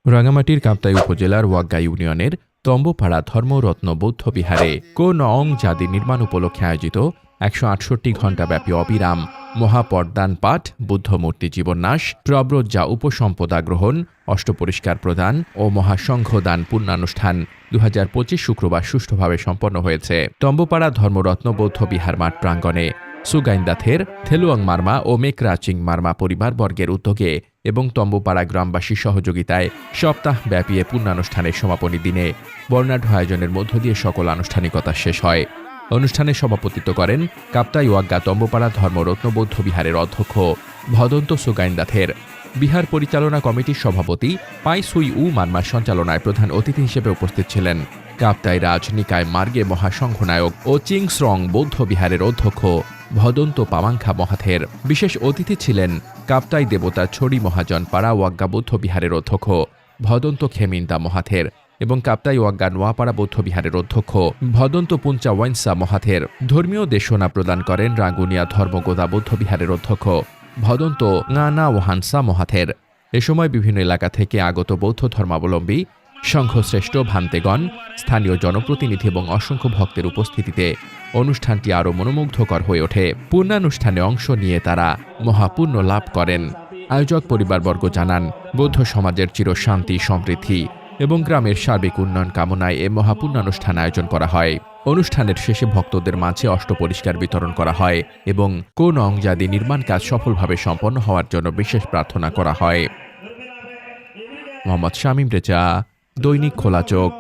রাঙামাটির কাপ্তাই উপজেলার ওয়াগ্গা ইউনিয়নের তম্বপাড়া ধর্মরত্ন বৌদ্ধ বিহারে কোনং জাতি নির্মাণ উপলক্ষে আয়োজিত ১৬৮ ঘণ্টাব্যাপী অবিরাম মহাপরদান পাঠ, বুদ্ধমূর্তি জীবন্যাস, প্রব্রজ্জা উপসম্পদা গ্রহণ, অষ্টপরিষ্কার প্রদান ও মহাসংঘদান পুণ্যানুষ্ঠান ২০২৫ শুক্রবার সুষ্ঠুভাবে সম্পন্ন হয়েছে তম্বপাড়া ধর্মরত্ন বৌদ্ধ বিহার মাঠ প্রাঙ্গণে। সুগাইন্দাথের থেলুয়াং মার্মা ও মেকরাচিং মার্মা পরিবারবর্গের উদ্যোগে এবং তম্বপাড়া গ্রামবাসীর সহযোগিতায় সপ্তাহব্যাপী এ পুণ্যানুষ্ঠানের সমাপনী দিনে বর্ণাঢ্য আয়োজনের মধ্য দিয়ে সকল আনুষ্ঠানিকতা শেষ হয়। অনুষ্ঠানে সভাপতিত্ব করেন কাপ্তাই ওয়াগ্গা তম্বপাড়া ধর্মরত্ন বৌদ্ধ বিহারের অধ্যক্ষ ভদন্ত সুগাইন্দাথের। বিহার পরিচালনা কমিটির সভাপতি পাই সুই উ মার্মার সঞ্চালনায় প্রধান অতিথি হিসেবে উপস্থিত ছিলেন কাপ্তাই রাজনিকায় মার্গে মহাসংঘনায়ক ও চিংস্রং বৌদ্ধ বিহারের অধ্যক্ষ ভদন্ত পামাংখা মহাথের। বিশেষ অতিথি ছিলেন কাপ্তাই দেবতা ছড়ি মহাজন পাড়া ওয়াগ্গা বৌদ্ধ বিহারের অধ্যক্ষ ভদন্ত খেমিন্দা মহাথের এবং কাপ্তাই ওয়াগ্গা নোয়াপাড়া বৌদ্ধ বিহারের অধ্যক্ষ ভদন্ত পুঞ্চা ওয়াইনসা মহাথের। ধর্মীয় দেশনা প্রদান করেন রাঙ্গুনিয়া ধর্মগোদা বৌদ্ধ বিহারের অধ্যক্ষ ভদন্ত ঙানা ওহানসা মহাথের। এ সময় বিভিন্ন এলাকা থেকে আগত বৌদ্ধ ধর্মাবলম্বী, সংঘশ্রেষ্ঠ ভান্তেগণ, স্থানীয় জনপ্রতিনিধি এবং অসংখ্য ভক্তের উপস্থিতিতে অনুষ্ঠানটি আরও মনোমুগ্ধকর হয়ে ওঠে। পুণ্যানুষ্ঠানে অংশ নিয়ে তারা মহাপুণ্য লাভ করেন। আয়োজক পরিবারবর্গ জানান, বৌদ্ধ সমাজের চিরশান্তি, সমৃদ্ধি এবং গ্রামের সার্বিক উন্নয়ন কামনায় এ মহাপুণ্যানুষ্ঠান আয়োজন করা হয়। অনুষ্ঠানের শেষে ভক্তদের মাঝে অষ্টপরিষ্কার বিতরণ করা হয় এবং কোনং জাতি নির্মাণ কাজ সফলভাবে সম্পন্ন হওয়ার জন্য বিশেষ প্রার্থনা করা হয়। মোহাম্মদ শামীম রেজা, দৈনিক খোলা চোখ।